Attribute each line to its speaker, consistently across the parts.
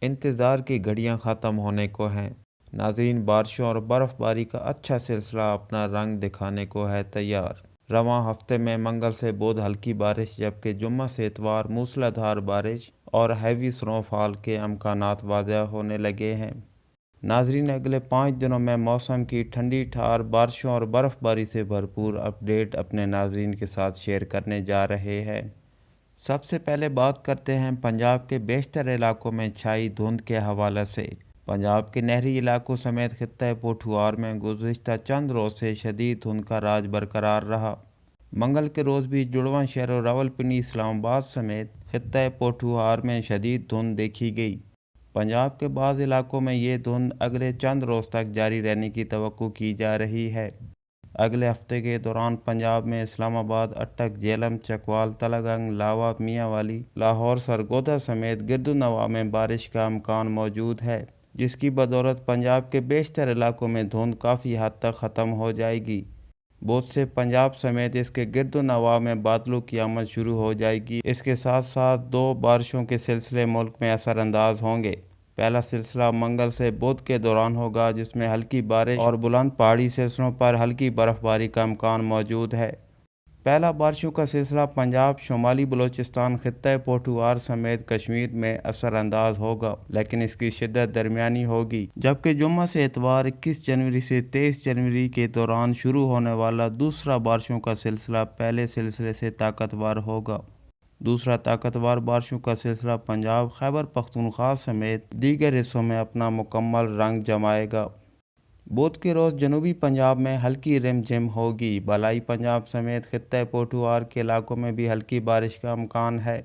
Speaker 1: انتظار کی گھڑیاں ختم ہونے کو ہیں۔ ناظرین، بارشوں اور برف باری کا اچھا سلسلہ اپنا رنگ دکھانے کو ہے تیار۔ رواں ہفتے میں منگل سے بدھ ہلکی بارش، جبکہ جمعہ سے اتوار موسلا دھار بارش اور ہیوی سنو فال کے امکانات واضح ہونے لگے ہیں۔ ناظرین، اگلے 5 دنوں میں موسم کی ٹھنڈی ٹھار بارشوں اور برف باری سے بھرپور اپ ڈیٹ اپنے ناظرین کے ساتھ شیئر کرنے جا رہے ہیں۔ سب سے پہلے بات کرتے ہیں پنجاب کے بیشتر علاقوں میں چھائی دھند کے حوالے سے۔ پنجاب کے نہری علاقوں سمیت خطہ پوٹھوار میں گزشتہ چند روز سے شدید دھند کا راج برقرار رہا۔ منگل کے روز بھی جڑواں شہروں راولپنڈی، اسلام آباد سمیت خطہ پوٹھوار میں شدید دھند دیکھی گئی۔ پنجاب کے بعض علاقوں میں یہ دھند اگلے چند روز تک جاری رہنے کی توقع کی جا رہی ہے۔ اگلے ہفتے کے دوران پنجاب میں اسلام آباد، اٹک، جہلم، چکوال، تلہ گنگ، لاوا، میاں والی، لاہور، سرگودا سمیت گرد و نواح میں بارش کا امکان موجود ہے، جس کی بدولت پنجاب کے بیشتر علاقوں میں دھند کافی حد تک ختم ہو جائے گی۔ بدھ سے پنجاب سمیت اس کے گرد و نواح میں بادلوں کی آمد شروع ہو جائے گی۔ اس کے ساتھ ساتھ 2 بارشوں کے سلسلے ملک میں اثر انداز ہوں گے۔ پہلا سلسلہ منگل سے بدھ کے دوران ہوگا، جس میں ہلکی بارش اور بلند پہاڑی سلسلوں پر ہلکی برف باری کا امکان موجود ہے۔ پہلا بارشوں کا سلسلہ پنجاب، شمالی بلوچستان، خطہ پوٹھوار سمیت کشمیر میں اثر انداز ہوگا، لیکن اس کی شدت درمیانی ہوگی، جبکہ جمعہ سے اتوار 21 جنوری سے 23 جنوری کے دوران شروع ہونے والا دوسرا بارشوں کا سلسلہ پہلے سلسلے سے طاقتور ہوگا۔ دوسرا طاقتور بارشوں کا سلسلہ پنجاب، خیبر پختونخوا سمیت دیگر حصوں میں اپنا مکمل رنگ جمائے گا۔ بدھ کے روز جنوبی پنجاب میں ہلکی رم جھم ہوگی۔ بالائی پنجاب سمیت خطہ پوٹھوار کے علاقوں میں بھی ہلکی بارش کا امکان ہے۔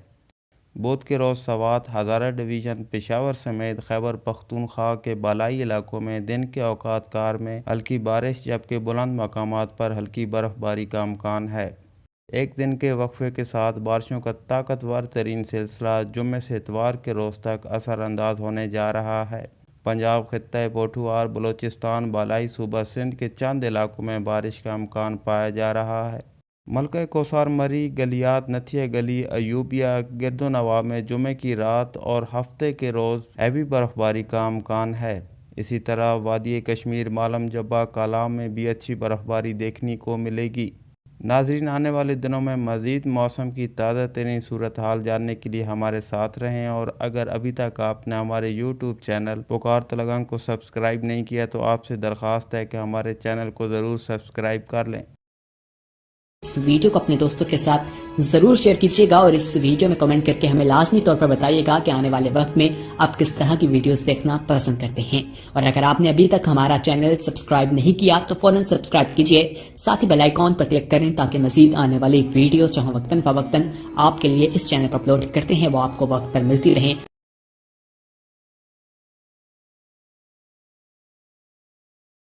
Speaker 1: بدھ کے روز سوات، ہزارہ ڈویژن، پشاور سمیت خیبر پختونخوا کے بالائی علاقوں میں دن کے اوقات کار میں ہلکی بارش، جبکہ بلند مقامات پر ہلکی برف باری کا امکان ہے۔ ایک دن کے وقفے کے ساتھ بارشوں کا طاقتور ترین سلسلہ جمعے سے اتوار کے روز تک اثر انداز ہونے جا رہا ہے۔ پنجاب، خطہ پوٹھوار، بلوچستان، بالائی صوبہ سندھ کے چند علاقوں میں بارش کا امکان پایا جا رہا ہے۔ ملکہ کوثر، مری، گلیات، نتھیہ گلی، ایوبیہ، گرد و نواح میں جمعے کی رات اور ہفتے کے روز ہیوی برف باری کا امکان ہے۔ اسی طرح وادی کشمیر، مالم جبہ، کالام میں بھی اچھی برف باری دیکھنے کو ملے گی۔ ناظرین، آنے والے دنوں میں مزید موسم کی تازہ ترین صورتحال جاننے کے لیے ہمارے ساتھ رہیں، اور اگر ابھی تک آپ نے ہمارے یوٹیوب چینل پکار تلہ گنگ کو سبسکرائب نہیں کیا تو آپ سے درخواست ہے کہ ہمارے چینل کو ضرور سبسکرائب کر لیں۔
Speaker 2: اس ویڈیو کو اپنے دوستوں کے ساتھ ضرور شیئر کیجیے گا، اور اس ویڈیو میں کمنٹ کر کے ہمیں لازمی طور پر بتائیے گا کہ آنے والے وقت میں آپ کس طرح کی ویڈیوز دیکھنا پسند کرتے ہیں۔ اور اگر آپ نے ابھی تک ہمارا چینل سبسکرائب نہیں کیا تو فوراً سبسکرائب کیجیے، ساتھ ہی بیل آئیکن پر کلک کریں تاکہ مزید آنے والی ویڈیو جہاں وقتاً فوقتاً آپ کے لیے اس چینل پر اپلوڈ کرتے ہیں وہ آپ کو وقت پر ملتی رہیں۔